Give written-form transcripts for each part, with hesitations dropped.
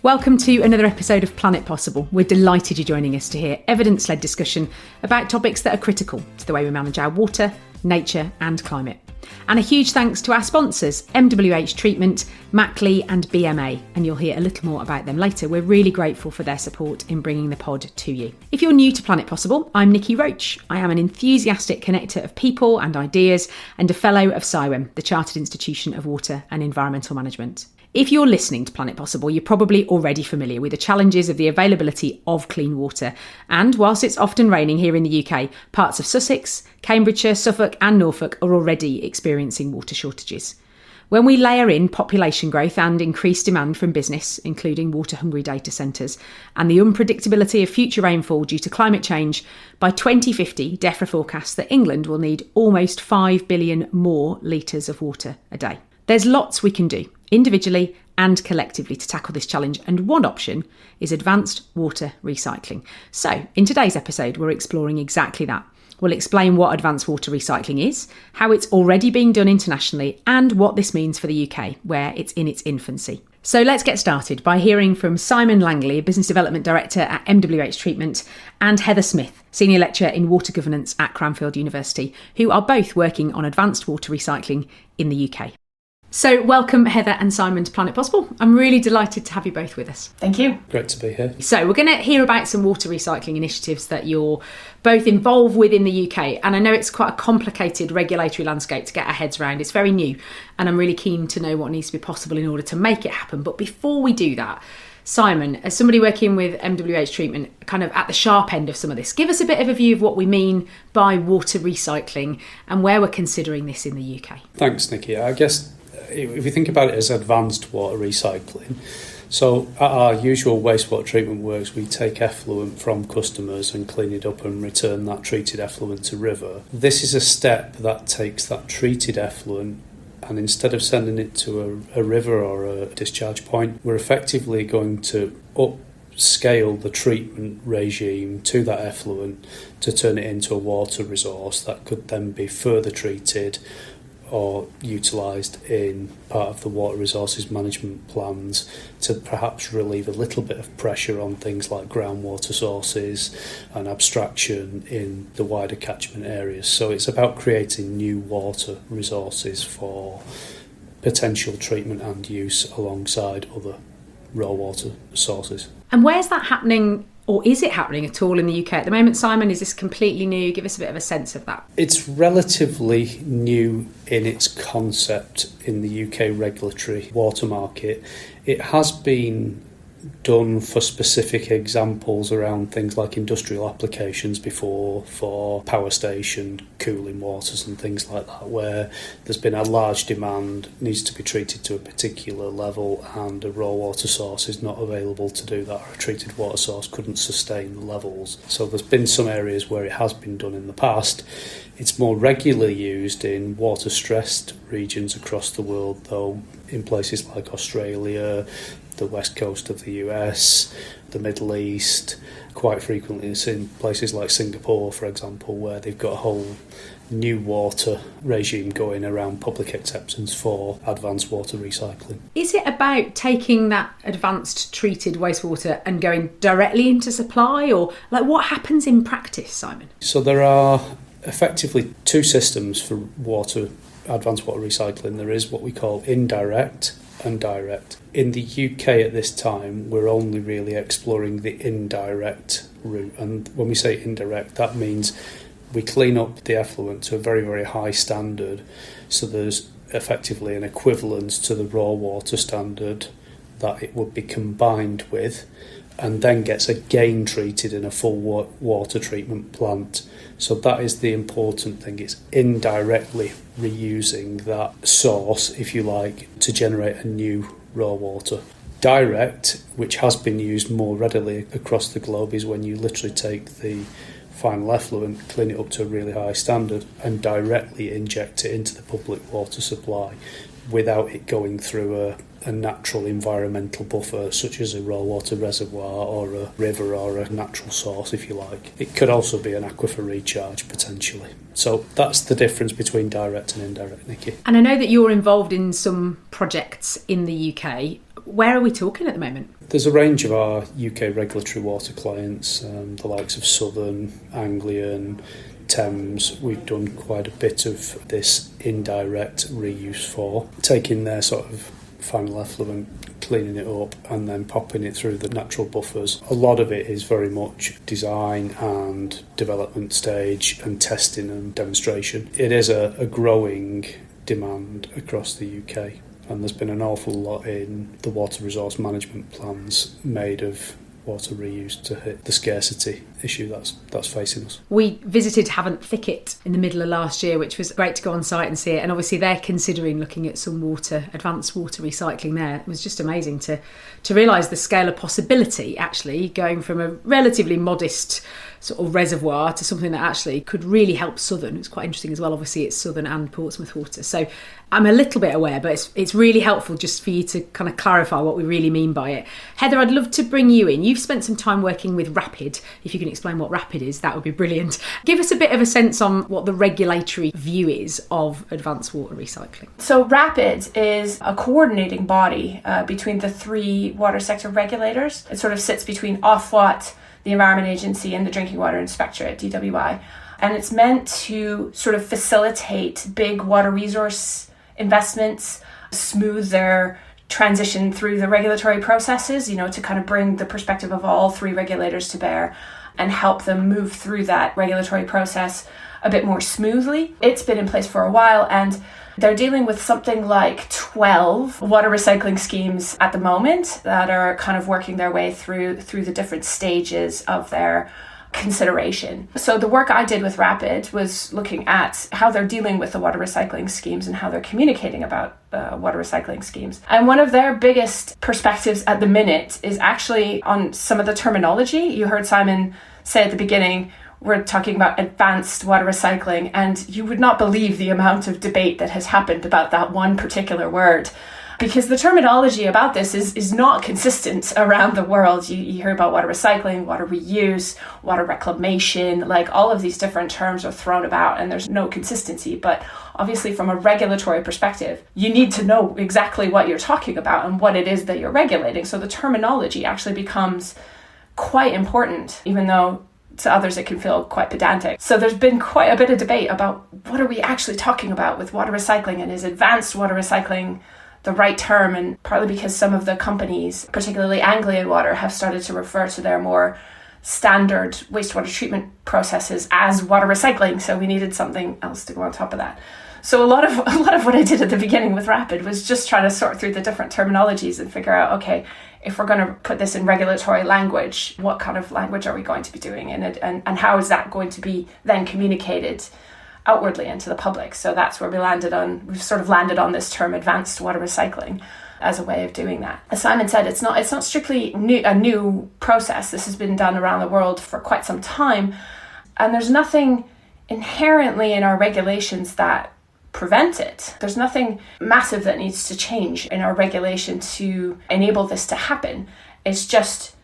Welcome to another episode of Planet Possible. We're delighted you're joining us to hear evidence-led discussion about topics that are critical to the way we manage our water, nature and climate. And a huge thanks to our sponsors, MWH Treatment, Langley and BMA, and you'll hear a little more about them later. We're really grateful for their support in bringing the pod to you. If you're new to Planet Possible, I'm Niki Roach. I am an enthusiastic connector of people and ideas and a fellow of CIWEM, the Chartered Institution of Water and Environmental Management. If you're listening to Planet Possible, you're probably already familiar with the challenges of the availability of clean water. And whilst it's often raining here in the UK, parts of Sussex, Cambridgeshire, Suffolk and Norfolk are already experiencing water shortages. When we layer in population growth and increased demand from business, including water-hungry data centres, and the unpredictability of future rainfall due to climate change, by 2050, DEFRA forecasts that England will need almost 5 billion more litres of water a day. There's lots we can do, individually and collectively, to tackle this challenge, and one option is advanced water recycling. So, in today's episode, we're exploring exactly that. We'll explain what advanced water recycling is, how it's already being done internationally, and what this means for the UK, where it's in its infancy. So let's get started by hearing from Simon Langley, Business Development Director at MWH Treatment, and Heather Smith, Senior Lecturer in Water Governance at Cranfield University, who are both working on advanced water recycling in the UK. So welcome Heather and Simon to Planet Possible. I'm really delighted to have you both with us. Thank you. Great to be here. So we're going to hear about some water recycling initiatives that you're both involved with in the UK. And I know it's quite a complicated regulatory landscape to get our heads around. It's very new and I'm really keen to know what needs to be possible in order to make it happen. But before we do that, Simon, as somebody working with MWH Treatment, kind of at the sharp end of some of this, give us a bit of a view of what we mean by water recycling and where we're considering this in the UK. Thanks, Niki. I guess if you think about it as advanced water recycling, so at our usual wastewater treatment works, we take effluent from customers and clean it up and return that treated effluent to river. This is a step that takes that treated effluent, and instead of sending it to a river or a discharge point, we're effectively going to upscale the treatment regime to that effluent to turn it into a water resource that could then be further treated or utilised in part of the water resources management plans to perhaps relieve a little bit of pressure on things like groundwater sources and abstraction in the wider catchment areas. So it's about creating new water resources for potential treatment and use alongside other raw water sources. And where's that happening? Or is it happening at all in the UK at the moment, Simon? Is this completely new? Give us a bit of a sense of that. It's relatively new in its concept in the UK regulatory water market. It has been done for specific examples around things like industrial applications before, for power station cooling waters and things like that, where there's been a large demand, needs to be treated to a particular level, and a raw water source is not available to do that, or a treated water source couldn't sustain the levels. So there's been some areas where it has been done in the past. It's more regularly used in water-stressed regions across the world, though, in places like Australia, the west coast of the US, the Middle East. Quite frequently it's in places like Singapore, for example, where they've got a whole new water regime going around public acceptance for advanced water recycling. Is it about taking that advanced treated wastewater and going directly into supply, or like what happens in practice, Simon? So there are effectively two systems for advanced water recycling. There is what we call indirect and direct. In the UK at this time, we're only really exploring the indirect route. And when we say indirect, that means we clean up the effluent to a very, very high standard. So there's effectively an equivalence to the raw water standard that it would be combined with, and then gets again treated in a full water treatment plant. So that is the important thing. It's indirectly reusing that source, if you like, to generate a new raw water. Direct, which has been used more readily across the globe, is when you literally take the final effluent, clean it up to a really high standard, and directly inject it into the public water supply without it going through a natural environmental buffer such as a raw water reservoir or a river or a natural source, if you like. It could also be an aquifer recharge potentially. So that's the difference between direct and indirect, Niki. And I know that you're involved in some projects in the UK. where are we talking at the moment? There's a range of our UK regulatory water clients, the likes of Southern, Anglian, Thames. We've done quite a bit of this indirect reuse for taking their sort of final effluent, cleaning it up and then popping it through the natural buffers. A lot of it is very much design and development stage and testing and demonstration. It is a growing demand across the UK, and there's been an awful lot in the water resource management plans made of water reuse to hit the scarcity issue that's facing us. We visited Havant Thicket in the middle of last year, which was great to go on site and see it, and obviously they're considering looking at some advanced water recycling there. It was just amazing to realise the scale of possibility, actually going from a relatively modest sort of reservoir to something that actually could really help Southern. It's quite interesting as well, obviously it's Southern and Portsmouth water, so I'm a little bit aware, but it's really helpful just for you to kind of clarify what we really mean by it. Heather, I'd love to bring you in. You've spent some time working with Rapid. If you can explain what Rapid is, that would be brilliant. Give us a bit of a sense on what the regulatory view is of advanced water recycling. So Rapid is a coordinating body between the three water sector regulators. It sort of sits between Ofwat, the Environment Agency, and the Drinking Water Inspectorate, DWI. And it's meant to sort of facilitate big water resource investments, smooth their transition through the regulatory processes, to kind of bring the perspective of all three regulators to bear and help them move through that regulatory process a bit more smoothly. It's been in place for a while, and they're dealing with something like 12 water recycling schemes at the moment that are kind of working their way through the different stages of their consideration. So the work I did with Rapid was looking at how they're dealing with the water recycling schemes and how they're communicating about water recycling schemes. And one of their biggest perspectives at the minute is actually on some of the terminology. You heard Simon say at the beginning, we're talking about advanced water recycling, and you would not believe the amount of debate that has happened about that one particular word. Because the terminology about this is not consistent around the world. You hear about water recycling, water reuse, water reclamation, like all of these different terms are thrown about and there's no consistency. But obviously from a regulatory perspective, you need to know exactly what you're talking about and what it is that you're regulating. So the terminology actually becomes quite important, even though to others it can feel quite pedantic. So there's been quite a bit of debate about what are we actually talking about with water recycling, and is advanced water recycling the right term? And partly because some of the companies, particularly Anglian Water, have started to refer to their more standard wastewater treatment processes as water recycling. So we needed something else to go on top of that. So a lot of what I did at the beginning with Rapid was just trying to sort through the different terminologies and figure out, okay, if we're going to put this in regulatory language, what kind of language are we going to be doing in it, and how is that going to be then communicated outwardly into the public? So that's where we've sort of landed on this term advanced water recycling as a way of doing that. As Simon said, it's not strictly a new process. This has been done around the world for quite some time, and there's nothing inherently in our regulations that prevent it. There's nothing massive that needs to change in our regulation to enable this to happen. It's just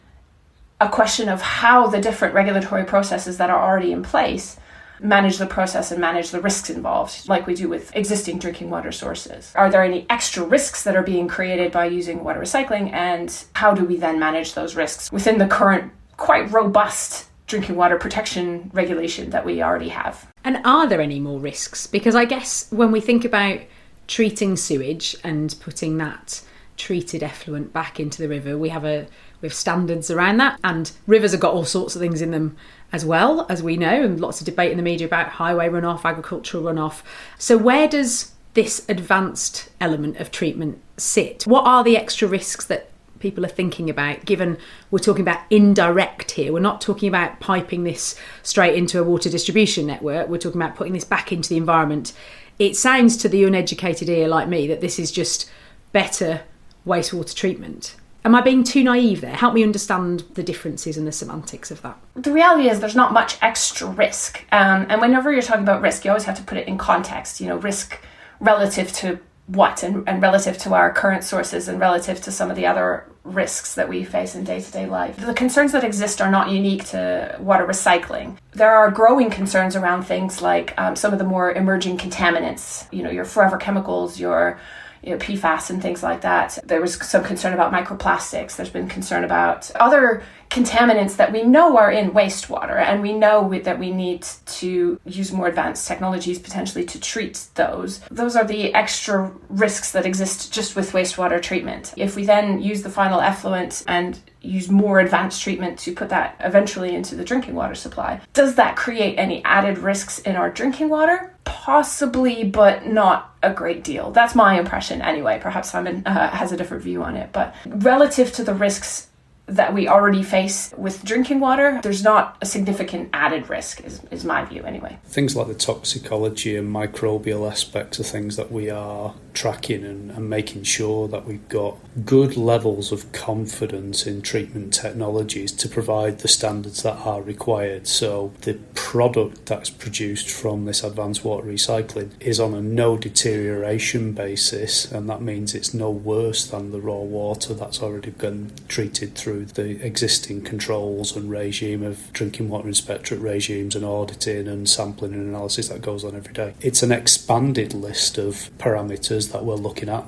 a question of how the different regulatory processes that are already in place manage the process and manage the risks involved, like we do with existing drinking water sources. Are there any extra risks that are being created by using water recycling, and how do we then manage those risks within the current quite robust drinking water protection regulation that we already have? And are there any more risks? Because I guess when we think about treating sewage and putting that treated effluent back into the river, we have standards around that, and rivers have got all sorts of things in them as well, as we know, and lots of debate in the media about highway runoff, agricultural runoff. So where does this advanced element of treatment sit? What are the extra risks that people are thinking about, given we're talking about indirect here? We're not talking about piping this straight into a water distribution network. We're talking about putting this back into the environment. It sounds to the uneducated ear like me that this is just better wastewater treatment. Am I being too naive there? Help me understand the differences and the semantics of that. The reality is there's not much extra risk. And whenever you're talking about risk, you always have to put it in context. Risk relative to what, and relative to our current sources, and relative to some of the other risks that we face in day-to-day life. The concerns that exist are not unique to water recycling. There are growing concerns around things like some of the more emerging contaminants, your forever chemicals, your PFAS and things like that. There was some concern about microplastics. There's been concern about other contaminants that we know are in wastewater, and we know that we need to use more advanced technologies potentially to treat those. Those are the extra risks that exist just with wastewater treatment. If we then use the final effluent and use more advanced treatment to put that eventually into the drinking water supply, does that create any added risks in our drinking water? Possibly, but not a great deal. That's my impression anyway. Perhaps Simon has a different view on it, but relative to the risks that we already face with drinking water, there's not a significant added risk, is my view anyway. Things like the toxicology and microbial aspects are things that we are tracking and making sure that we've got good levels of confidence in treatment technologies to provide the standards that are required. So the product that's produced from this advanced water recycling is on a no deterioration basis, and that means it's no worse than the raw water that's already been treated through the existing controls and regime of drinking water inspectorate regimes and auditing and sampling and analysis that goes on every day. It's an expanded list of parameters that we're looking at.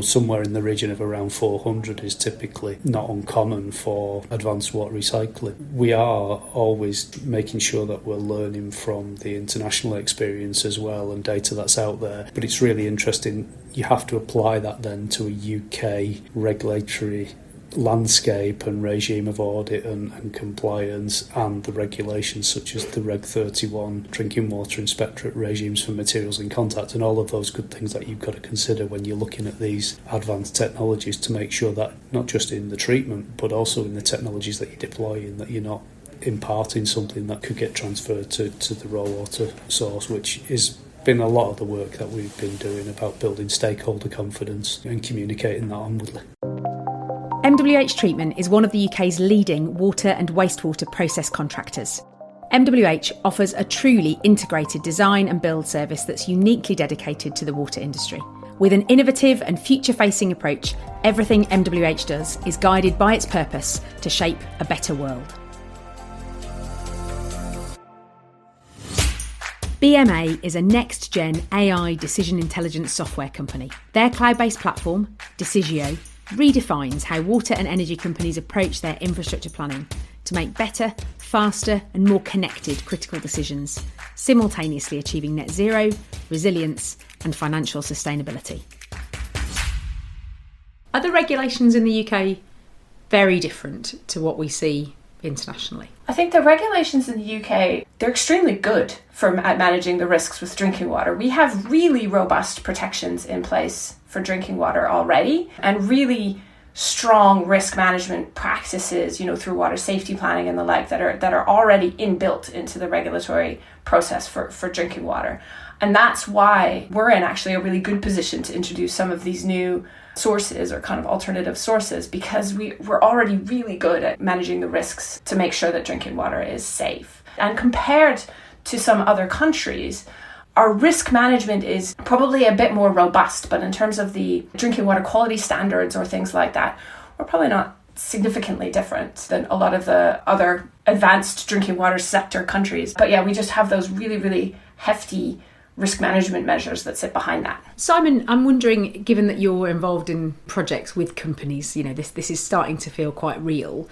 Somewhere in the region of around 400 is typically not uncommon for advanced water recycling. We are always making sure that we're learning from the international experience as well and data that's out there. But it's really interesting. You have to apply that then to a UK regulatory landscape and regime of audit and compliance, and the regulations such as the Reg 31 drinking water inspectorate regimes for materials in contact, and all of those good things that you've got to consider when you're looking at these advanced technologies to make sure that not just in the treatment but also in the technologies that you deploy in, that you're not imparting something that could get transferred to the raw water source, which is been a lot of the work that we've been doing about building stakeholder confidence and communicating that onwardly. MWH Treatment is one of the UK's leading water and wastewater process contractors. MWH offers a truly integrated design and build service that's uniquely dedicated to the water industry. With an innovative and future-facing approach, everything MWH does is guided by its purpose to shape a better world. BMA is a next-gen AI decision intelligence software company. Their cloud-based platform, Decisio, redefines how water and energy companies approach their infrastructure planning to make better, faster and more connected critical decisions, simultaneously achieving net zero, resilience and financial sustainability. Are the regulations in the UK very different to what we see internationally? I think the regulations in the UK, they're extremely good at managing the risks with drinking water. We have really robust protections in place for drinking water already, and really strong risk management practices, through water safety planning and the like, that are already inbuilt into the regulatory process for drinking water. And that's why we're in actually a really good position to introduce some of these new sources or kind of alternative sources, because we're already really good at managing the risks to make sure that drinking water is safe. And compared to some other countries, our risk management is probably a bit more robust, but in terms of the drinking water quality standards or things like that, we're probably not significantly different than a lot of the other advanced drinking water sector countries. But yeah, we just have those really, really hefty risk management measures that sit behind that. Simon, I'm wondering, given that you're involved in projects with companies, this is starting to feel quite real.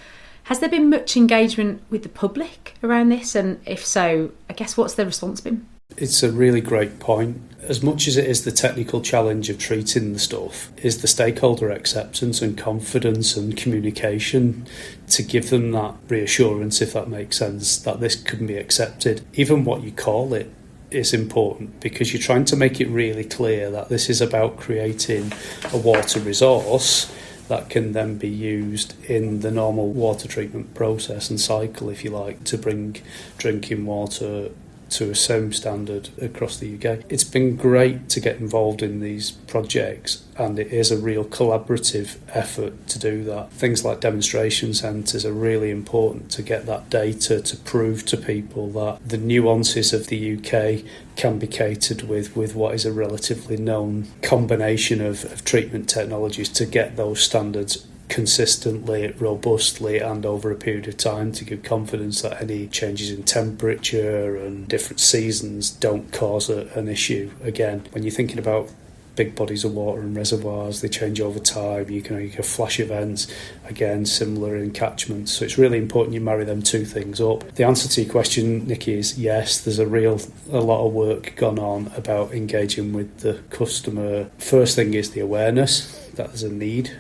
Has there been much engagement with the public around this? And if so, I guess what's the response been? It's a really great point. As much as it is the technical challenge of treating the stuff, is the stakeholder acceptance and confidence and communication to give them that reassurance, if that makes sense, that this can be accepted. Even what you call it is important, because you're trying to make it really clear that this is about creating a water resource that can then be used in the normal water treatment process and cycle, if you like, to bring drinking water to a same standard across the UK. It's been great to get involved in these projects, and it is a real collaborative effort to do that. Things like demonstration centres are really important to get that data to prove to people that the nuances of the UK can be catered with what is a relatively known combination of treatment technologies to get those standards consistently, robustly and over a period of time, to give confidence that any changes in temperature and different seasons don't cause an issue. Again, when you're thinking about big bodies of water and reservoirs. They change over time. You can have flash events, again, similar in catchments. So it's really important you marry them two things up. The answer to your question, Niki, is yes, there's a lot of work gone on about engaging with the customer. First thing is the awareness that there's a need.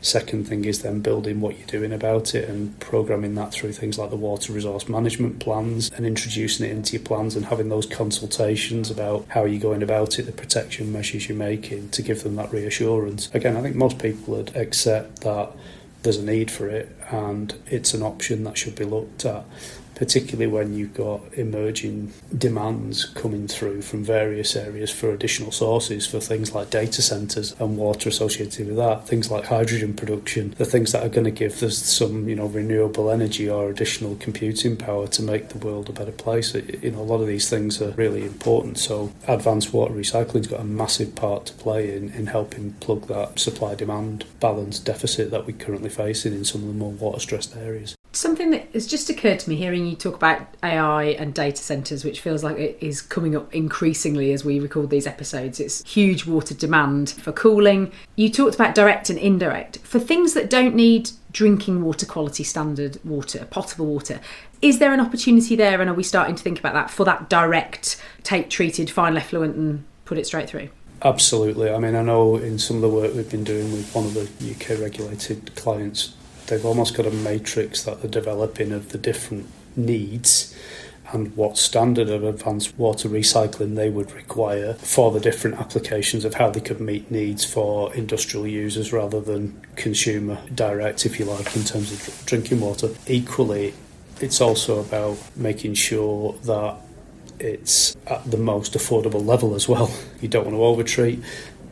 Second thing is then building what you're doing about it and programming that through things like the water resource management plans and introducing it into your plans and having those consultations about how you're going about it, the protection measures you're making to give them that reassurance. Again, I think most people would accept that there's a need for it and it's an option that should be looked at, particularly when you've got emerging demands coming through from various areas for additional sources for things like data centres and water associated with that, things like hydrogen production, the things that are going to give us some, renewable energy or additional computing power to make the world a better place. A lot of these things are really important. So advanced water recycling's got a massive part to play in helping plug that supply-demand balance deficit that we're currently facing in some of the more water-stressed areas. Something that has just occurred to me hearing you talk about AI and data centres, which feels like it is coming up increasingly as we record these episodes. It's huge water demand for cooling. You talked about direct and indirect. For things that don't need drinking water quality standard water, potable water, is there an opportunity there, and are we starting to think about that for that direct, take treated, final effluent and put it straight through? Absolutely. I mean, I know in some of the work we've been doing with one of the UK regulated clients, they've almost got a matrix that they're developing of the different needs and what standard of advanced water recycling they would require for the different applications of how they could meet needs for industrial users rather than consumer direct, if you like, in terms of drinking water. Equally, it's also about making sure that it's at the most affordable level as well. You don't want to overtreat.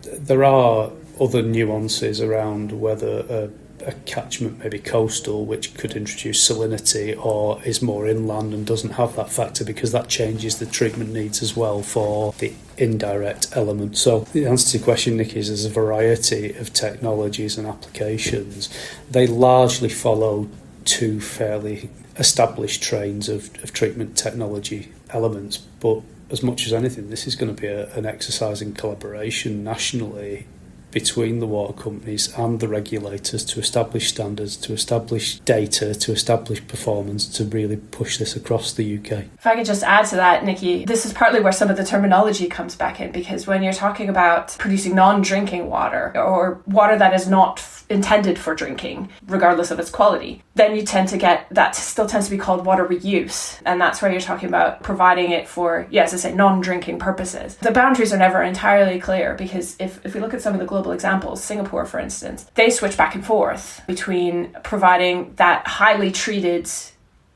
There are other nuances around whether a catchment may be coastal, which could introduce salinity, or is more inland and doesn't have that factor, because that changes the treatment needs as well for the indirect element. So the answer to your question, Niki, is there's a variety of technologies and applications. They largely follow two fairly established trains of treatment technology elements, but as much as anything, this is going to be an exercise in collaboration nationally between the water companies and the regulators to establish standards, to establish data, to establish performance, to really push this across the UK. If I could just add to that, Niki, this is partly where some of the terminology comes back in, because when you're talking about producing non-drinking water or water that is not intended for drinking, regardless of its quality, then you tend to get, that still tends to be called water reuse. And that's where you're talking about providing it for, as I say, non-drinking purposes. The boundaries are never entirely clear, because if we look at some of the global examples, Singapore, for instance, they switch back and forth between providing that highly treated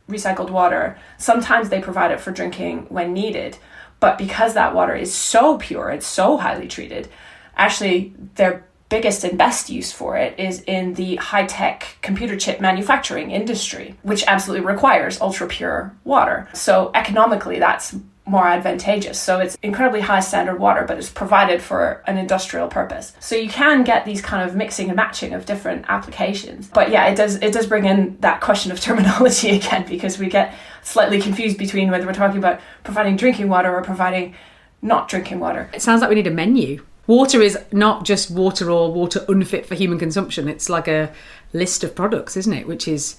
recycled water. Sometimes they provide it for drinking when needed, but because that water is so pure, it's so highly treated, actually their biggest and best use for it is in the high-tech computer chip manufacturing industry, which absolutely requires ultra-pure water. So economically, that's more advantageous. So it's incredibly high standard water, but it's provided for an industrial purpose. So you can get these kind of mixing and matching of different applications. But it does bring in that question of terminology again, because we get slightly confused between whether we're talking about providing drinking water or providing not drinking water. It sounds like we need a menu. Water is not just water or water unfit for human consumption. It's like a list of products, isn't it? Which is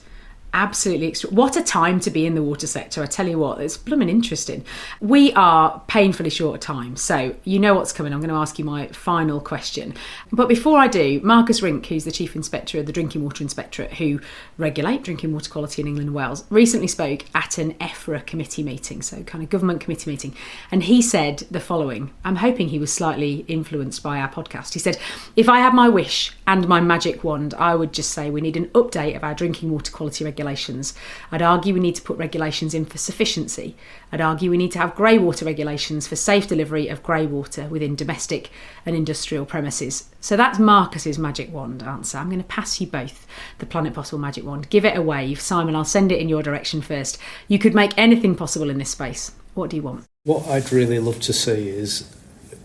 absolutely what a time to be in the water sector. I tell you what, it's blooming interesting. We are painfully short of time, so you know what's coming. I'm going to ask you my final question. But before I do, Marcus Rink, who's the Chief Inspector of the Drinking Water Inspectorate, who regulate drinking water quality in England and Wales, recently spoke at an EFRA committee meeting, so kind of government committee meeting, and he said the following. I'm hoping he was slightly influenced by our podcast. He said, if I had my wish and my magic wand, I would just say we need an update of our drinking water quality regulations. I'd argue we need to put regulations in for sufficiency. I'd argue we need to have grey water regulations for safe delivery of grey water within domestic and industrial premises. So that's Marcus's magic wand answer. I'm going to pass you both the Planet Possible magic wand. Give it a wave. Simon, I'll send it in your direction first. You could make anything possible in this space. What do you want? What I'd really love to see is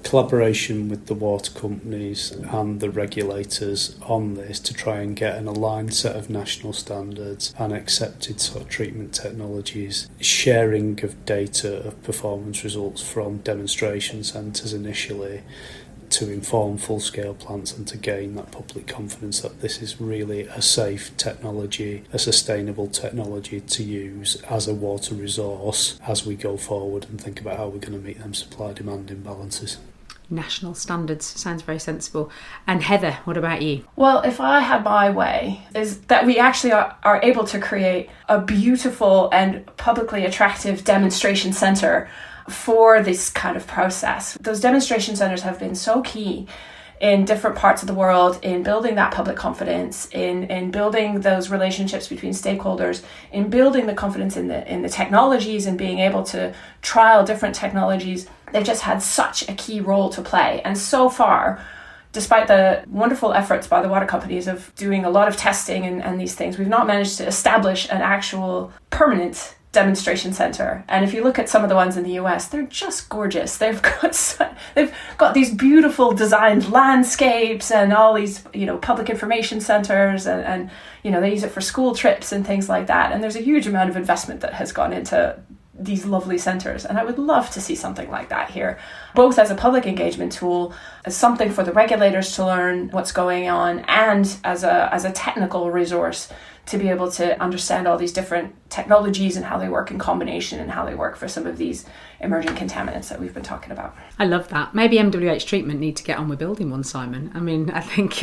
collaboration with the water companies and the regulators on this to try and get an aligned set of national standards and accepted sort of treatment technologies, sharing of data of performance results from demonstration centres initially, to inform full-scale plants and to gain that public confidence that this is really a safe technology, a sustainable technology to use as a water resource as we go forward and think about how we're going to meet them supply-demand imbalances. National standards sounds very sensible. And Heather, what about you? Well, if I had my way, is that we actually are able to create a beautiful and publicly attractive demonstration centre for this kind of process. Those demonstration centres have been so key in different parts of the world in building that public confidence, in building those relationships between stakeholders, in building the confidence in the technologies and being able to trial different technologies. They've just had such a key role to play. And so far, despite the wonderful efforts by the water companies of doing a lot of testing and these things, we've not managed to establish an actual permanent demonstration center. And if you look at some of the ones in the US, they're just gorgeous. They've got these beautiful designed landscapes and all these, public information centers and they use it for school trips and things like that. And there's a huge amount of investment that has gone into these lovely centres, and I would love to see something like that here, both as a public engagement tool, as something for the regulators to learn what's going on, and as a technical resource to be able to understand all these different technologies and how they work in combination and how they work for some of these emerging contaminants that we've been talking about. I love that. Maybe MWH treatment need to get on with building one, Simon. I mean, I think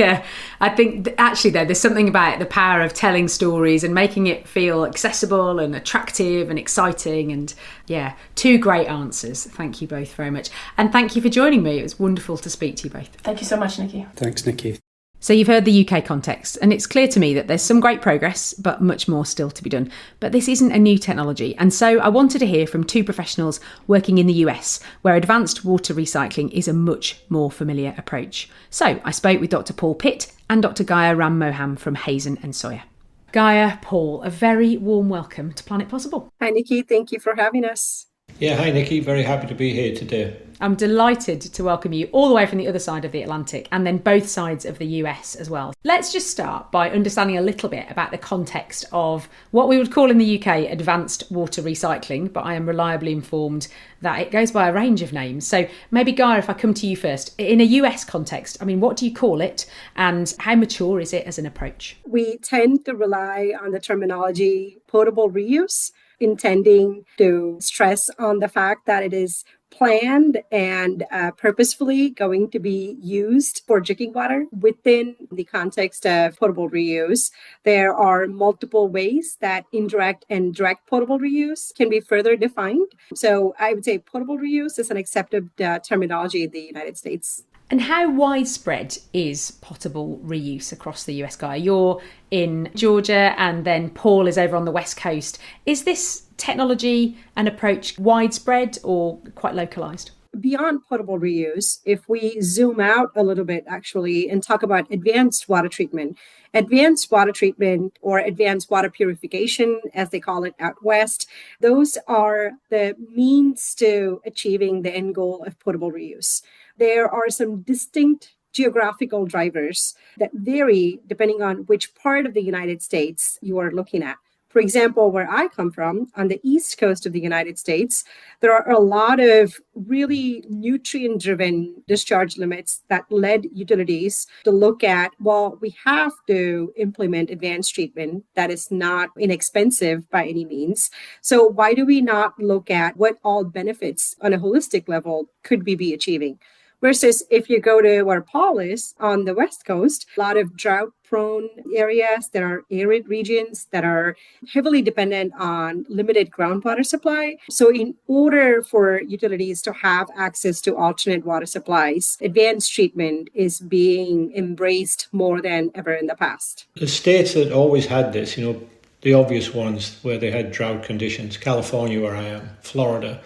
actually there's something about the power of telling stories and making it feel accessible and attractive and exciting. And yeah, two great answers. Thank you both very much. And thank you for joining me. It was wonderful to speak to you both. Thank you so much, Niki. Thanks, Niki. So you've heard the UK context, and it's clear to me that there's some great progress, but much more still to be done. But this isn't a new technology, and so I wanted to hear from two professionals working in the US, where advanced water recycling is a much more familiar approach. So I spoke with Dr. Paul Pitt and Dr. Gaya Mohan from Hazen and Sawyer. Gaya, Paul, a very warm welcome to Planet Possible. Hi, Niki. Thank you for having us. Yeah, hi, Niki. Very happy to be here today. I'm delighted to welcome you all the way from the other side of the Atlantic and then both sides of the US as well. Let's just start by understanding a little bit about the context of what we would call in the UK advanced water recycling, but I am reliably informed that it goes by a range of names. So maybe, Gaya, if I come to you first, in a US context, I mean, what do you call it and how mature is it as an approach? We tend to rely on the terminology potable reuse, intending to stress on the fact that it is planned and purposefully going to be used for drinking water within the context of potable reuse. There are multiple ways that indirect and direct potable reuse can be further defined. So I would say potable reuse is an accepted terminology in the United States. And how widespread is potable reuse across the US, Guy? You're in Georgia and then Paul is over on the West Coast. Is this technology and approach widespread or quite localised? Beyond potable reuse, if we zoom out a little bit actually and talk about advanced water treatment or advanced water purification, as they call it out west, those are the means to achieving the end goal of potable reuse. There are some distinct geographical drivers that vary depending on which part of the United States you are looking at. For example, where I come from, on the east coast of the United States, there are a lot of really nutrient-driven discharge limits that led utilities to look at, well, we have to implement advanced treatment that is not inexpensive by any means. So why do we not look at what all benefits on a holistic level could we be achieving? Versus if you go to where Paul is on the West Coast, a lot of drought-prone areas, there are arid regions that are heavily dependent on limited groundwater supply. So in order for utilities to have access to alternate water supplies, advanced treatment is being embraced more than ever in the past. The states that always had this, the obvious ones where they had drought conditions, California where I am, Florida.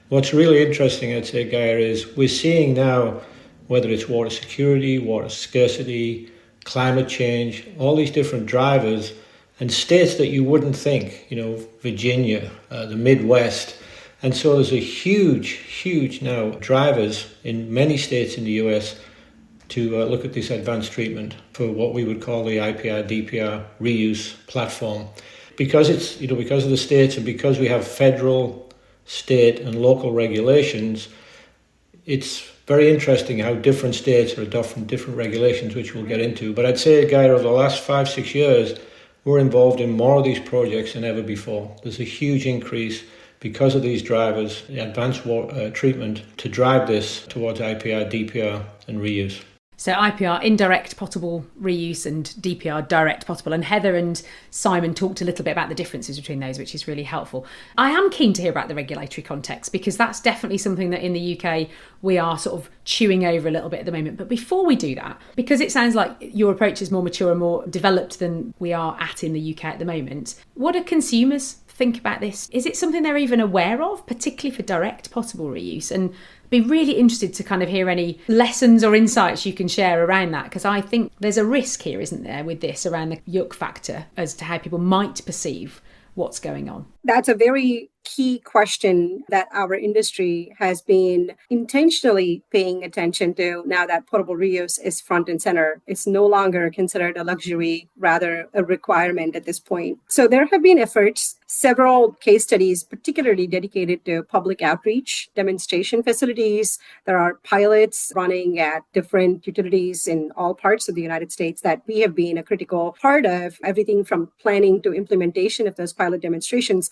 What's really interesting, I'd say, Gaya, is we're seeing now, whether it's water security, water scarcity, climate change, all these different drivers, and states that you wouldn't think, Virginia, the Midwest. And so there's a huge now drivers in many states in the US to look at this advanced treatment for what we would call the IPR, DPR reuse platform. Because it's, because of the states and because we have federal, state and local regulations, it's very interesting how different states are adopting different regulations, which we'll get into. But I'd say, Guy, over the last 5-6 years, we're involved in more of these projects than ever before. There's a huge increase because of these drivers, the advanced water treatment, to drive this towards IPR, DPR and reuse. So IPR, indirect potable reuse, and DPR, direct potable. And Heather and Simon talked a little bit about the differences between those, which is really helpful. I am keen to hear about the regulatory context, because that's definitely something that in the UK we are sort of chewing over a little bit at the moment. But before we do that, because it sounds like your approach is more mature and more developed than we are at in the UK at the moment, what do consumers think about this? Is it something they're even aware of, particularly for direct potable reuse? And be really interested to kind of hear any lessons or insights you can share around that, because I think there's a risk here, isn't there, with this around the yuck factor as to how people might perceive what's going on. That's a very key question that our industry has been intentionally paying attention to now that potable reuse is front and center. It's no longer considered a luxury, rather a requirement at this point. So there have been efforts, several case studies, particularly dedicated to public outreach, demonstration facilities. There are pilots running at different utilities in all parts of the United States that we have been a critical part of, everything from planning to implementation of those pilot demonstrations.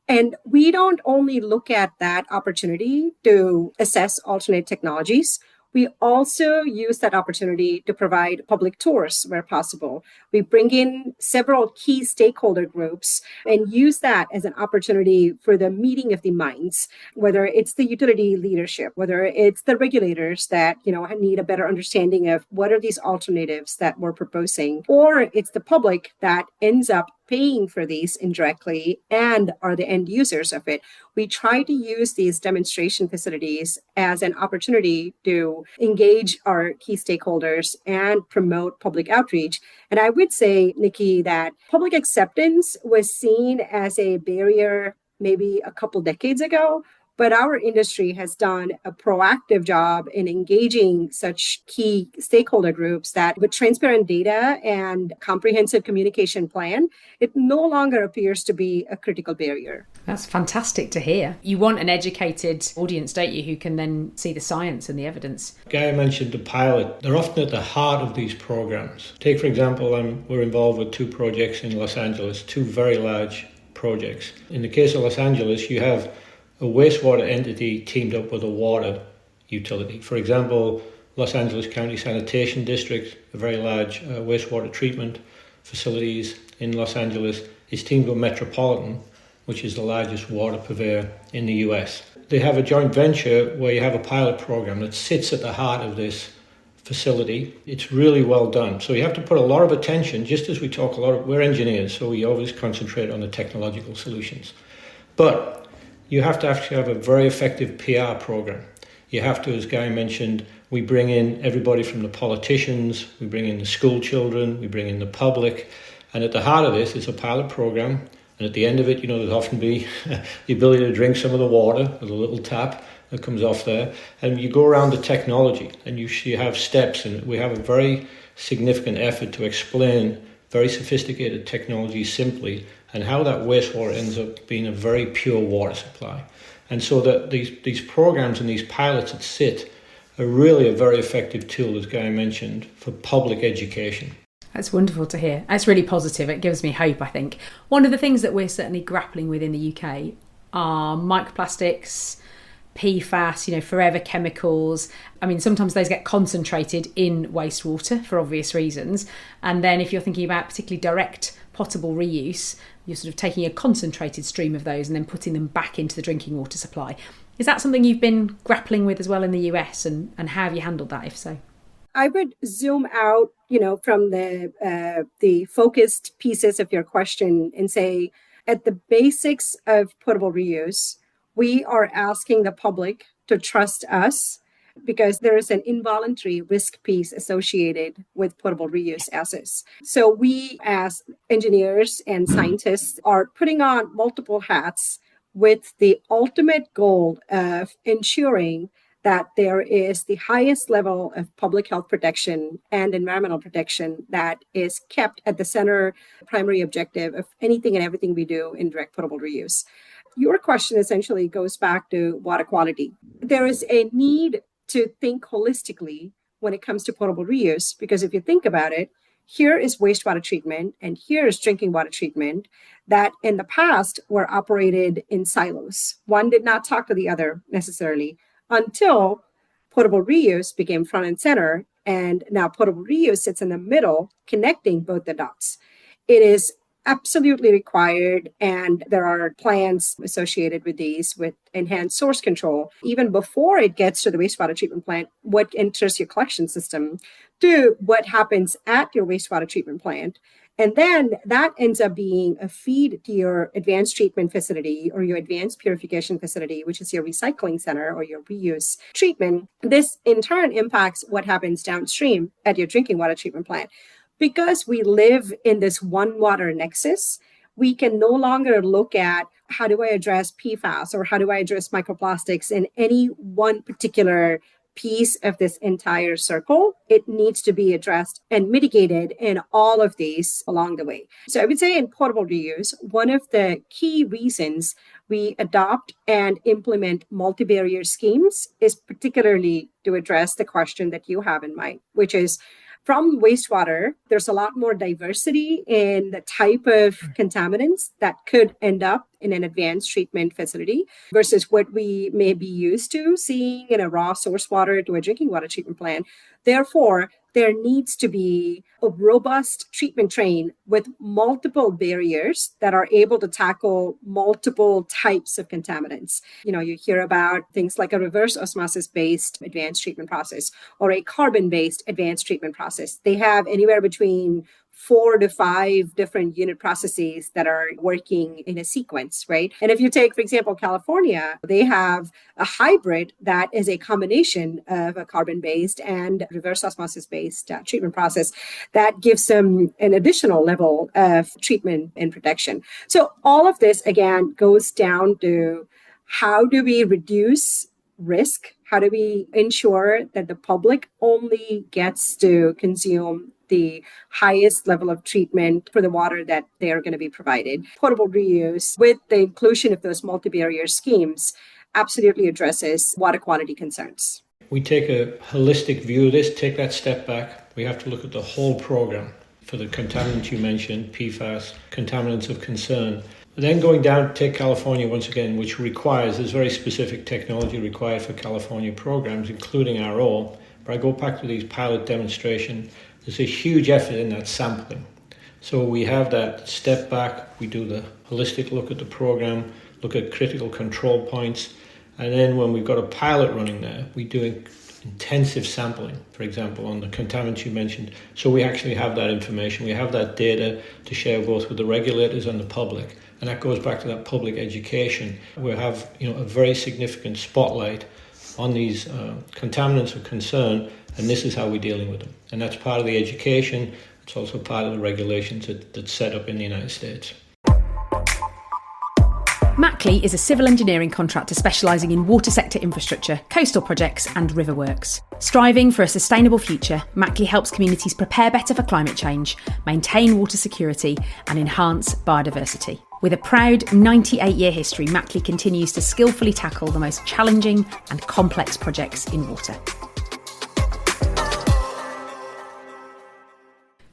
And we don't only look at that opportunity to assess alternate technologies. We also use that opportunity to provide public tours where possible. We bring in several key stakeholder groups and use that as an opportunity for the meeting of the minds, whether it's the utility leadership, whether it's the regulators that, need a better understanding of what are these alternatives that we're proposing, or it's the public that ends up paying for these indirectly and are the end users of it. We try to use these demonstration facilities as an opportunity to engage our key stakeholders and promote public outreach. And I would say, Niki, that public acceptance was seen as a barrier maybe a couple decades ago. But our industry has done a proactive job in engaging such key stakeholder groups that with transparent data and comprehensive communication plan, it no longer appears to be a critical barrier. That's fantastic to hear. You want an educated audience, don't you, who can then see the science and the evidence. Gaya mentioned the pilot. They're often at the heart of these programs. Take, for example, we're involved with 2 projects in Los Angeles, 2 very large projects. In the case of Los Angeles, you have a wastewater entity teamed up with a water utility. For example, Los Angeles County Sanitation District, a very large wastewater treatment facilities in Los Angeles, is teamed with Metropolitan, which is the largest water purveyor in the US. They have a joint venture where you have a pilot program that sits at the heart of this facility. It's really well done. So you have to put a lot of attention, just as we talk we're engineers, so we always concentrate on the technological solutions. But you have to actually have a very effective PR program. You have to, as Guy mentioned, we bring in everybody from the politicians, we bring in the school children, we bring in the public. And at the heart of this is a pilot program. And at the end of it, there's often be the ability to drink some of the water with a little tap that comes off there. And you go around the technology and you have steps. And we have a very significant effort to explain very sophisticated technology simply, and how that wastewater ends up being a very pure water supply. And so that these programs and these pilots that sit are really a very effective tool, as Guy mentioned, for public education. That's wonderful to hear. That's really positive. It gives me hope, I think. One of the things that we're certainly grappling with in the UK are microplastics, PFAS, forever chemicals. I mean, sometimes those get concentrated in wastewater for obvious reasons. And then if you're thinking about particularly direct potable reuse, you're sort of taking a concentrated stream of those and then putting them back into the drinking water supply. Is that something you've been grappling with as well in the US? And how have you handled that, if so? I would zoom out, from the focused pieces of your question and say, at the basics of potable reuse, we are asking the public to trust us because there is an involuntary risk piece associated with potable reuse assets. So we, as engineers and scientists, are putting on multiple hats with the ultimate goal of ensuring that there is the highest level of public health protection and environmental protection that is kept at the center, primary objective of anything and everything we do in direct potable reuse. Your question essentially goes back to water quality. There is a need to think holistically when it comes to potable reuse, because if you think about it, here is wastewater treatment and here is drinking water treatment that in the past were operated in silos. One did not talk to the other necessarily until potable reuse became front and center. And now potable reuse sits in the middle, connecting both the dots. It is absolutely required, and there are plans associated with these with enhanced source control even before it gets to the wastewater treatment plant, what enters your collection system to what happens at your wastewater treatment plant. And then that ends up being a feed to your advanced treatment facility or your advanced purification facility, which is your recycling center or your reuse treatment. This in turn impacts what happens downstream at your drinking water treatment plant. Because we live in this one water nexus, we can no longer look at how do I address PFAS or how do I address microplastics in any one particular piece of this entire circle. It needs to be addressed and mitigated in all of these along the way. So I would say in portable reuse, one of the key reasons we adopt and implement multi-barrier schemes is particularly to address the question that you have in mind, which is from wastewater, there's a lot more diversity in the type of contaminants that could end up in an advanced treatment facility versus what we may be used to seeing in a raw source water to a drinking water treatment plant. Therefore, there needs to be a robust treatment train with multiple barriers that are able to tackle multiple types of contaminants. You hear about things like a reverse osmosis based advanced treatment process or a carbon based advanced treatment process. They have anywhere between 4 to 5 different unit processes that are working in a sequence, right? And if you take, for example, California, they have a hybrid that is a combination of a carbon-based and reverse osmosis-based treatment process that gives them an additional level of treatment and protection. So all of this, again, goes down to how do we reduce risk? How do we ensure that the public only gets to consume the highest level of treatment for the water that they are going to be provided? Potable reuse, with the inclusion of those multi-barrier schemes, absolutely addresses water quality concerns. We take a holistic view of this, take that step back. We have to look at the whole program for the contaminants you mentioned, PFAS, contaminants of concern. Then going down, take California once again, which there's very specific technology required for California programs, including our own. But I go back to these pilot demonstrations. There's a huge effort in that sampling. So we have that step back, we do the holistic look at the program, look at critical control points, and then when we've got a pilot running there, we do intensive sampling, for example, on the contaminants you mentioned. So we actually have that information, we have that data to share both with the regulators and the public. And that goes back to that public education. We have a very significant spotlight on these contaminants of concern, and this is how we're dealing with them. And that's part of the education. It's also part of the regulations that's set up in the United States. Mackley is a civil engineering contractor specialising in water sector infrastructure, coastal projects and river works. Striving for a sustainable future, Mackley helps communities prepare better for climate change, maintain water security and enhance biodiversity. With a proud 98-year history, Mackley continues to skillfully tackle the most challenging and complex projects in water.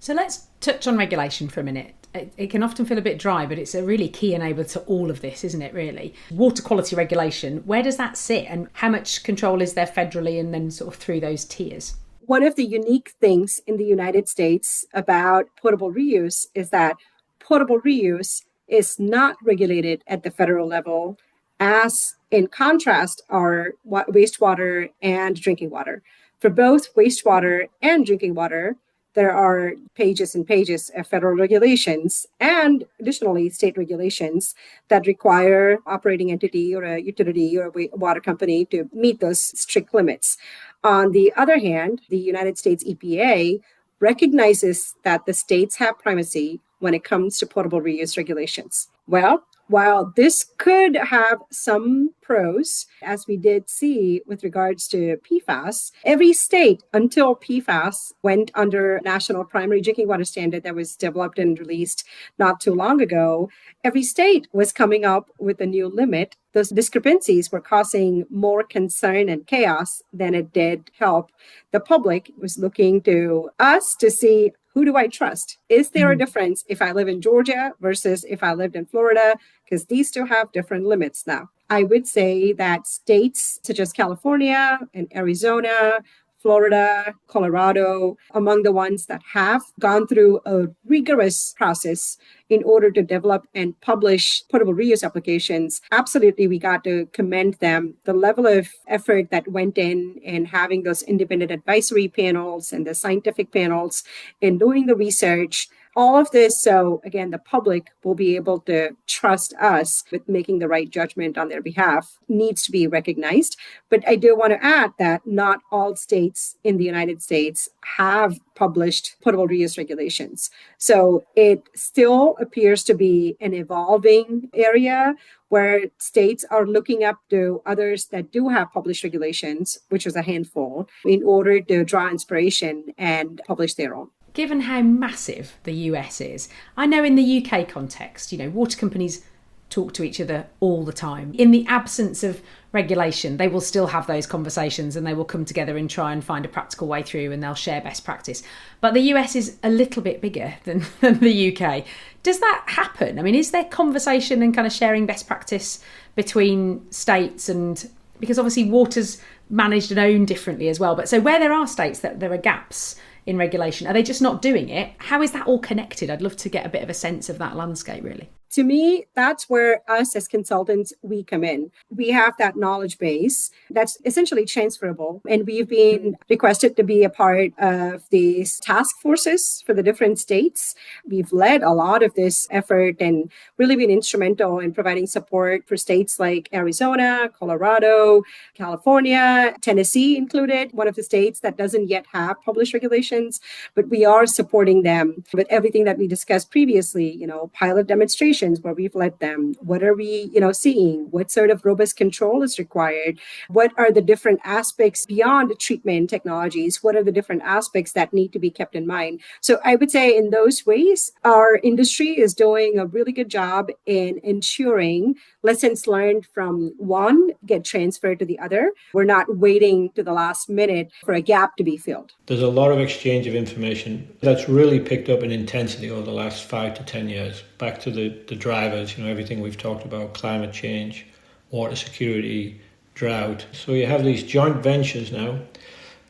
So let's touch on regulation for a minute. It can often feel a bit dry, but it's a really key enabler to all of this, isn't it, really? Water quality regulation, where does that sit and how much control is there federally and then sort of through those tiers? One of the unique things in the United States about potable reuse is that potable reuse is not regulated at the federal level, as in contrast are wastewater and drinking water. For both wastewater and drinking water, there are pages and pages of federal regulations and additionally state regulations that require operating entity or a utility or a water company to meet those strict limits. On the other hand, the United States EPA recognizes that the states have primacy when it comes to potable reuse regulations. Well, while this could have some pros, as we did see with regards to PFAS, every state until PFAS went under National Primary Drinking Water Standard that was developed and released not too long ago, every state was coming up with a new limit. Those discrepancies were causing more concern and chaos than it did help. The public was looking to us to see, who do I trust? Is there a difference if I live in Georgia versus if I lived in Florida? Because these two have different limits now. I would say that states such as California and Arizona, Florida, Colorado, among the ones that have gone through a rigorous process in order to develop and publish portable reuse applications. Absolutely, we got to commend them. The level of effort that went in having those independent advisory panels and the scientific panels in doing the research, all of this, so again, the public will be able to trust us with making the right judgment on their behalf, needs to be recognized. But I do want to add that not all states in the United States have published potable reuse regulations. So it still appears to be an evolving area where states are looking up to others that do have published regulations, which is a handful, in order to draw inspiration and publish their own. Given how massive the US is, I know in the UK context, water companies talk to each other all the time. In the absence of regulation, they will still have those conversations and they will come together and try and find a practical way through, and they'll share best practice. But the US is a little bit bigger than the UK. Does that happen? I mean, is there conversation and kind of sharing best practice between states? And because obviously water's managed and owned differently as well. But so where there are states that there are gaps in regulation, are they just not doing it? How is that all connected? I'd love to get a bit of a sense of that landscape, really. To me, that's where us as consultants, we come in. We have that knowledge base that's essentially transferable. And we've been requested to be a part of these task forces for the different states. We've led a lot of this effort and really been instrumental in providing support for states like Arizona, Colorado, California, Tennessee included, one of the states that doesn't yet have published regulations. But we are supporting them with everything that we discussed previously, pilot demonstrations where we've led them. What are we, seeing? What sort of robust control is required? What are the different aspects beyond treatment technologies? What are the different aspects that need to be kept in mind? So I would say in those ways, our industry is doing a really good job in ensuring lessons learned from one get transferred to the other. We're not waiting to the last minute for a gap to be filled. There's a lot of exchange of information that's really picked up in intensity over the last 5 to 10 years. Back to the drivers, everything we've talked about, climate change, water security, drought. So you have these joint ventures now,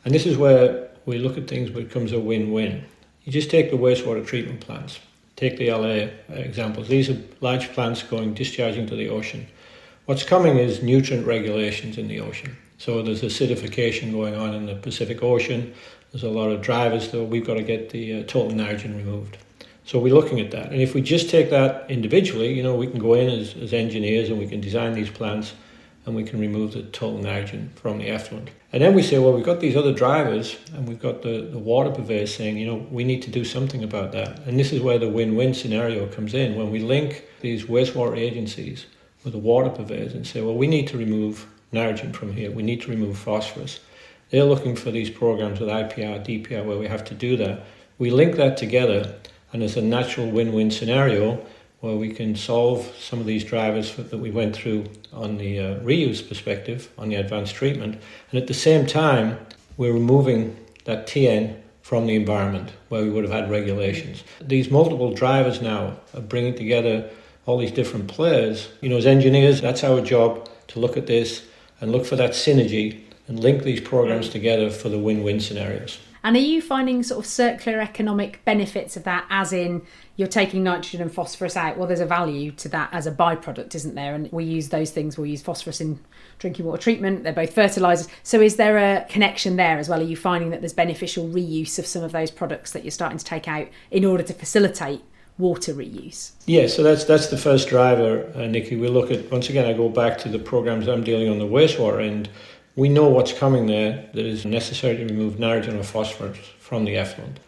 and this is where we look at things where it becomes a win-win. You just take the wastewater treatment plants. Take the LA examples. These are large plants discharging to the ocean. What's coming is nutrient regulations in the ocean. So there's acidification going on in the Pacific Ocean. There's a lot of drivers, though. We've got to get the total nitrogen removed. So we're looking at that. And if we just take that individually, we can go in as engineers and we can design these plants and we can remove the total nitrogen from the effluent. And then we say, well, we've got these other drivers and we've got the water purveyors saying, we need to do something about that. And this is where the win-win scenario comes in, when we link these wastewater agencies with the water purveyors and say, well, we need to remove nitrogen from here. We need to remove phosphorus. They're looking for these programs with IPR, DPR, where we have to do that. We link that together and there's a natural win-win scenario where we can solve some of these drivers that we went through on the reuse perspective, on the advanced treatment. And at the same time, we're removing that TN from the environment where we would have had regulations. These multiple drivers now are bringing together all these different players. As engineers, that's our job, to look at this and look for that synergy and link these programs together for the win-win scenarios. And are you finding sort of circular economic benefits of that, as in you're taking nitrogen and phosphorus out? Well, there's a value to that as a byproduct, isn't there? And we use those things. We'll use phosphorus in drinking water treatment. They're both fertilisers. So is there a connection there as well? Are you finding that there's beneficial reuse of some of those products that you're starting to take out in order to facilitate water reuse? Yeah, so that's the first driver, Niki. We look at, once again, I go back to the programs I'm dealing on the wastewater end. We know what's coming there that is necessary to remove nitrogen or phosphorus from the effluent.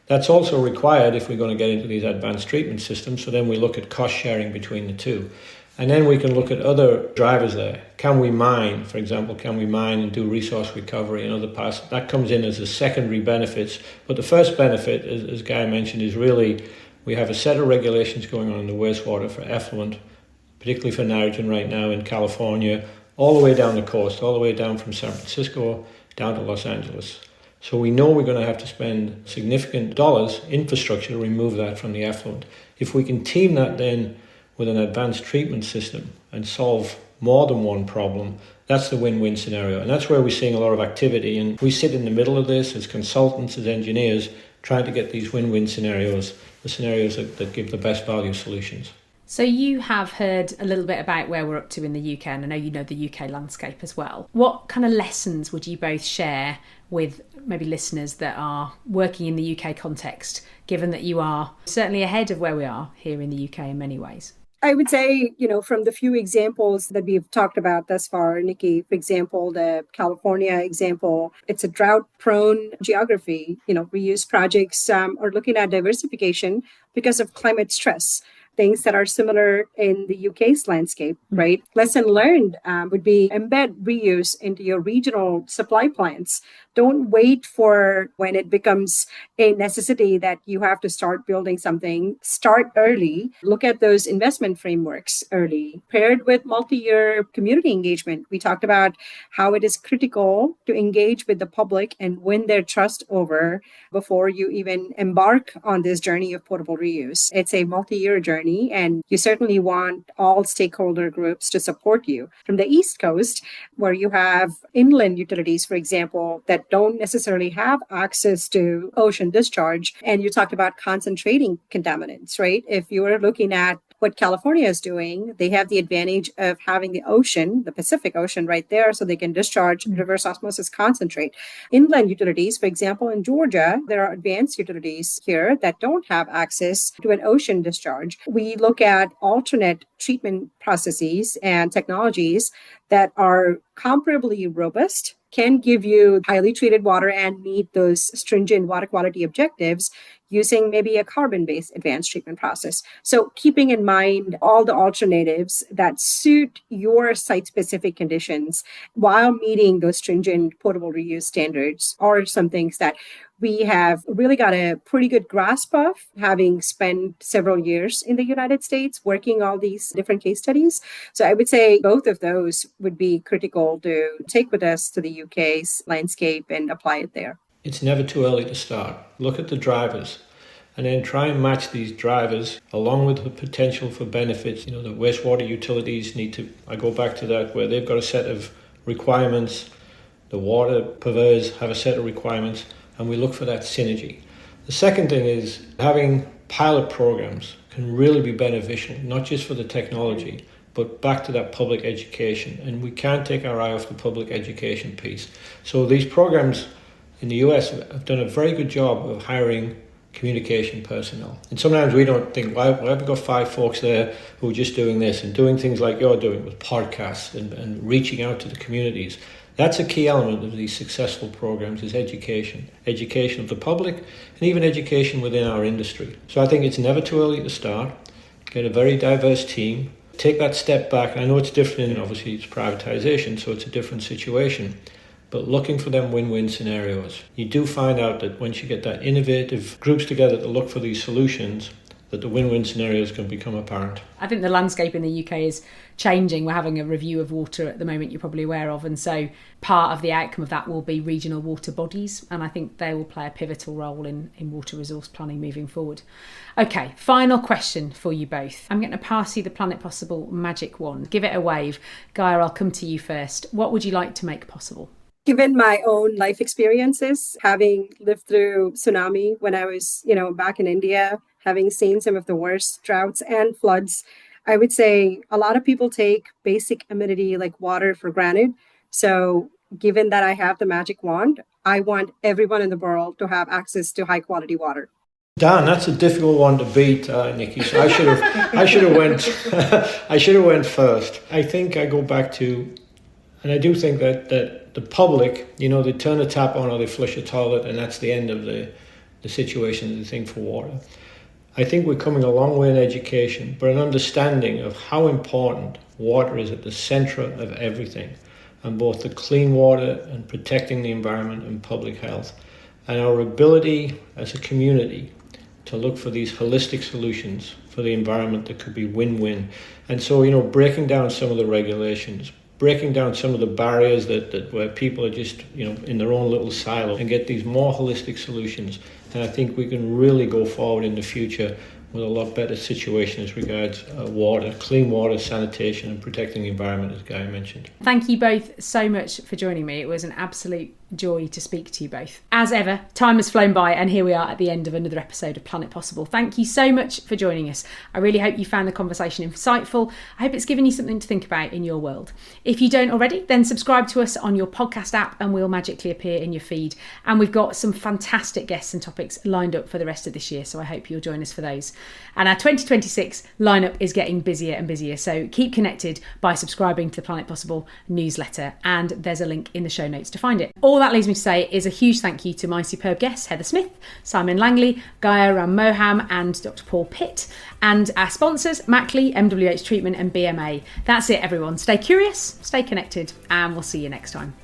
That's also required if we're going to get into these advanced treatment systems. So then we look at cost sharing between the two. And then we can look at other drivers there. Can we mine, for example, can we mine and do resource recovery in other parts? That comes in as a secondary benefits. But the first benefit, as Gaya mentioned, is really we have a set of regulations going on in the wastewater for effluent, particularly for nitrogen right now in California, all the way down the coast, all the way down from San Francisco down to Los Angeles. So we know we're going to have to spend significant dollars, infrastructure, to remove that from the effluent. If we can team that then with an advanced treatment system and solve more than one problem, that's the win-win scenario. And that's where we're seeing a lot of activity. And we sit in the middle of this as consultants, as engineers, trying to get these win-win scenarios, the scenarios that give the best value solutions. So you have heard a little bit about where we're up to in the UK, and I know you know the UK landscape as well. What kind of lessons would you both share with maybe listeners that are working in the UK context, given that you are certainly ahead of where we are here in the UK in many ways? I would say, from the few examples that we've talked about thus far, Niki, for example, the California example, it's a drought-prone geography. Reuse projects are looking at diversification because of climate stress. Things that are similar in the UK's landscape, right? Lesson learned would be embed reuse into your regional supply plans. Don't wait for when it becomes a necessity that you have to start building something. Start early. Look at those investment frameworks early, paired with multi-year community engagement. We talked about how it is critical to engage with the public and win their trust over before you even embark on this journey of portable reuse. It's a multi-year journey, and you certainly want all stakeholder groups to support you. From the East Coast, where you have inland utilities, for example, that don't necessarily have access to ocean discharge, and you talked about concentrating contaminants, right? If you are looking at what California is doing, they have the advantage of having the ocean, the Pacific Ocean right there, so they can discharge reverse osmosis concentrate. Inland utilities, for example, in Georgia, there are advanced utilities here that don't have access to an ocean discharge. We look at alternate treatment processes and technologies that are comparably robust, can give you highly treated water and meet those stringent water quality objectives using maybe a carbon-based advanced treatment process. So keeping in mind all the alternatives that suit your site-specific conditions while meeting those stringent potable reuse standards are some things that we have really got a pretty good grasp of, having spent several years in the United States working all these different case studies. So I would say both of those would be critical to take with us to the UK's landscape and apply it there. It's never too early to start. Look at the drivers and then try and match these drivers along with the potential for benefits. The wastewater utilities need to, I go back to that, where they've got a set of requirements. The water purveyors have a set of requirements, and we look for that synergy. The second thing is having pilot programs can really be beneficial, not just for the technology, but back to that public education. And we can't take our eye off the public education piece. So these programs in the US have done a very good job of hiring communication personnel. And sometimes we don't think, why have we got 5 folks there who are just doing this and doing things like you're doing with podcasts and reaching out to the communities. That's a key element of these successful programs, is education of the public, and even education within our industry. So I think it's never too early to start. Get a very diverse team, take that step back. I know it's different, and obviously it's privatization, so it's a different situation, but looking for them win-win scenarios. You do find out that once you get that innovative groups together to look for these solutions, that the win-win scenarios can become apparent. I think the landscape in the UK is changing. We're having a review of water at the moment, you're probably aware of, and so part of the outcome of that will be regional water bodies, and I think they will play a pivotal role in water resource planning moving forward. Okay, final question for you both. I'm going to pass you the Planet Possible magic wand. Give it a wave. Gaya, I'll come to you first. What would you like to make possible? Given my own life experiences, having lived through tsunami when I was, back in India, having seen some of the worst droughts and floods, I would say a lot of people take basic amenity like water for granted. So given that I have the magic wand, I want everyone in the world to have access to high quality water. Dan, that's a difficult one to beat, Niki. So I should have went first. I think I go back to, and I do think that the public, they turn the tap on or they flush a toilet, and that's the end of the the situation of the thing for water. I think we're coming a long way in education, but an understanding of how important water is at the centre of everything, and both the clean water and protecting the environment and public health, and our ability as a community to look for these holistic solutions for the environment that could be win-win. And so, breaking down some of the regulations, breaking down some of the barriers that where people are just, in their own little silo, and get these more holistic solutions. And I think we can really go forward in the future with a lot better situation as regards water, clean water, sanitation, and protecting the environment, as Gaya mentioned. Thank you both so much for joining me. It was an absolute joy to speak to you both. As ever, time has flown by, and here we are at the end of another episode of Planet Possible. Thank you so much for joining us. I really hope you found the conversation insightful. I hope it's given you something to think about in your world. If you don't already, then subscribe to us on your podcast app and we'll magically appear in your feed. And we've got some fantastic guests and topics lined up for the rest of this year, so I hope you'll join us for those. And our 2026 lineup is getting busier and busier, so keep connected by subscribing to the Planet Possible newsletter, and there's a link in the show notes to find it. All that leaves me to say is a huge thank you to my superb guests, Heather Smith, Simon Langley, Gaya Mohan and Dr. Paul Pitt, and our sponsors, Mackley, MWH Treatment and BMA. That's it, everyone. Stay curious, stay connected, and we'll see you next time.